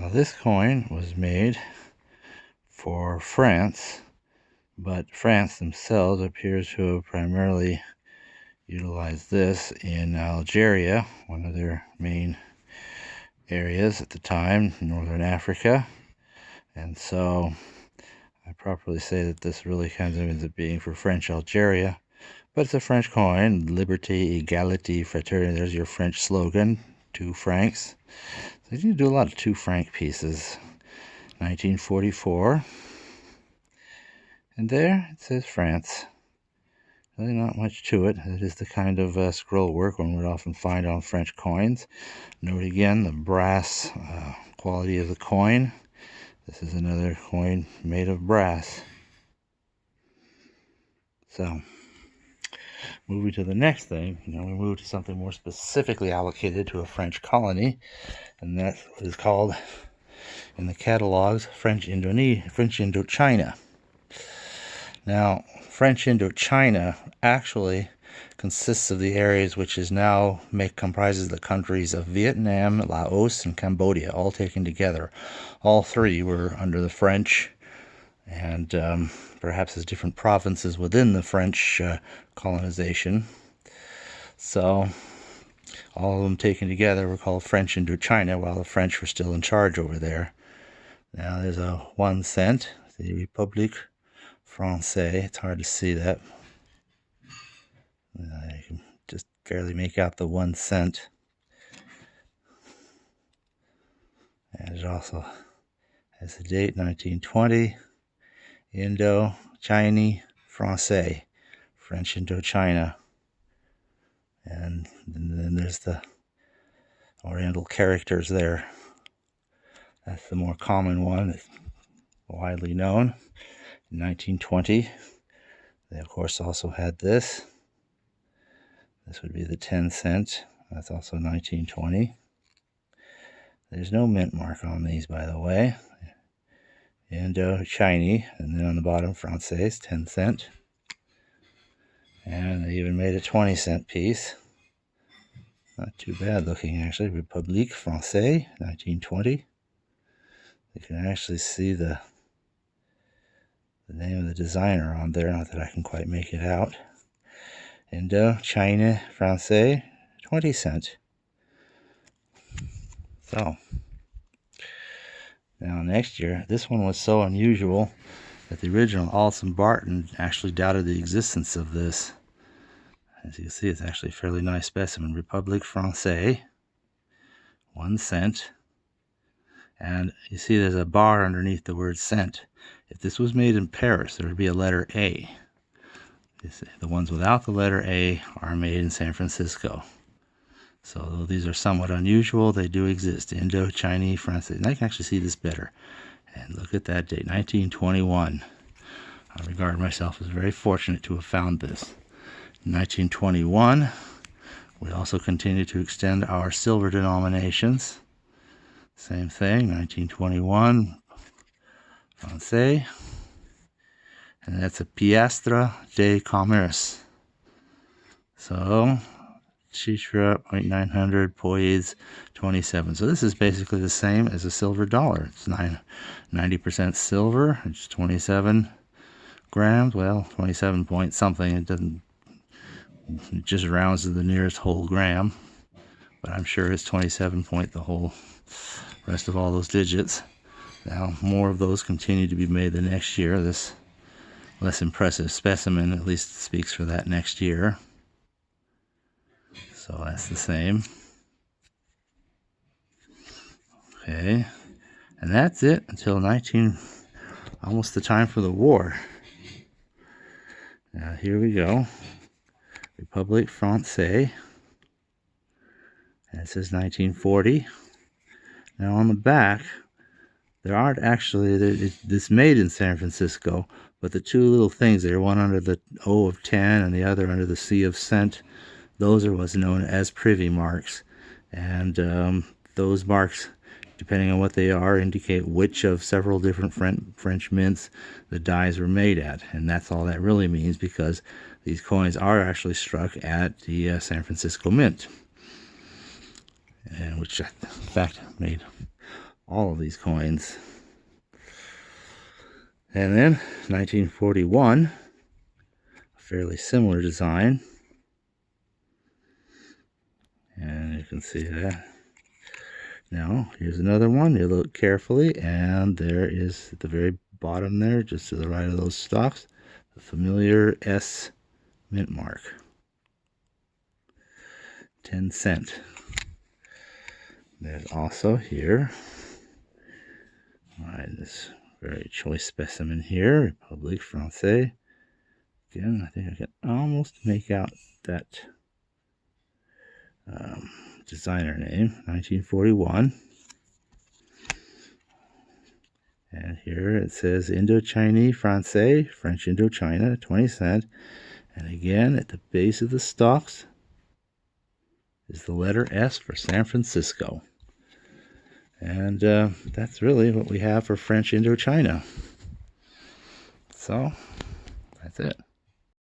Now this coin was made for France, but France themselves appears to have primarily utilized this in Algeria, one of their main areas at the time, northern Africa. And so I properly say that this really kind of ends up being for French Algeria, but it's a French coin, liberté, égalité, fraternité. There's your French slogan, 2 francs. So you do a lot of 2 franc pieces. 1944. And there it says France. Really not much to it. It is the kind of scroll work one would often find on French coins. Note again the brass quality of the coin. This is another coin made of brass. So, moving to the next thing, we move to something more specifically allocated to a French colony, and that is called, in the catalogs, French Indochina. Now, French Indochina actually consists of the areas which is now comprises the countries of Vietnam, Laos, and Cambodia, all taken together. All 3 were under the French, and perhaps as different provinces within the French colonization. So all of them taken together were called French Indochina, while the French were still in charge over there. Now there's a 1 cent, the République Française. It's hard to see that. You can just barely make out the 1 cent. And it also has the date 1920. Indochina Français, French Indochina. And then there's the Oriental characters there. That's the more common one, that's widely known. In 1920, they of course also had this. This would be the 10 cent. That's also 1920. There's no mint mark on these, by the way. Indochina, and then on the bottom, Français, 10 cent. And they even made a 20 cent piece. Not too bad looking, actually. République Française, 1920. You can actually see the name of the designer on there, not that I can quite make it out. Indochina Français, 20 cent. So, now next year, this one was so unusual that the original Altz and Barton actually doubted the existence of this. As you can see, it's actually a fairly nice specimen. République Française, 1 cent. And you see there's a bar underneath the word cent. If this was made in Paris, there would be a letter A. The ones without the letter A are made in San Francisco. So though these are somewhat unusual, they do exist. Indochina Française. And I can actually see this better. And look at that date, 1921. I regard myself as very fortunate to have found this. In 1921, we also continue to extend our silver denominations. Same thing, 1921, Français. And that's a piastre de commerce. So, Chitra 0.900, Poise 27. So this is basically the same as a silver dollar. It's 90% silver. It's 27 grams. Well, 27 point something. It just rounds to the nearest whole gram. But I'm sure it's 27 point the whole rest of all those digits. Now, more of those continue to be made the next year. This less impressive specimen at least speaks for that next year. So that's the same. Okay, and that's it until almost the time for the war. Now here we go. République Française. And it says 1940. Now on the back, there aren't actually, this made in San Francisco, but the 2 little things there, one under the O of 10 and the other under the C of cent, those are what's known as privy marks. And those marks, depending on what they are, indicate which of several different French mints the dies were made at. And that's all that really means, because these coins are actually struck at the San Francisco Mint, and which in fact made all of these coins. And then 1941, a fairly similar design. And you can see that. Now, here's another one. You look carefully, and there is at the very bottom there, just to the right of those stocks, the familiar S mint mark. 10 cent. There's also here, this very choice specimen here, Republique Française. Again, I think I can almost make out that designer name, 1941. And here it says Indochina Français, French Indochina, 20 cent. And again, at the base of the stalks is the letter S for San Francisco. And that's really what we have for French Indochina. So, that's it.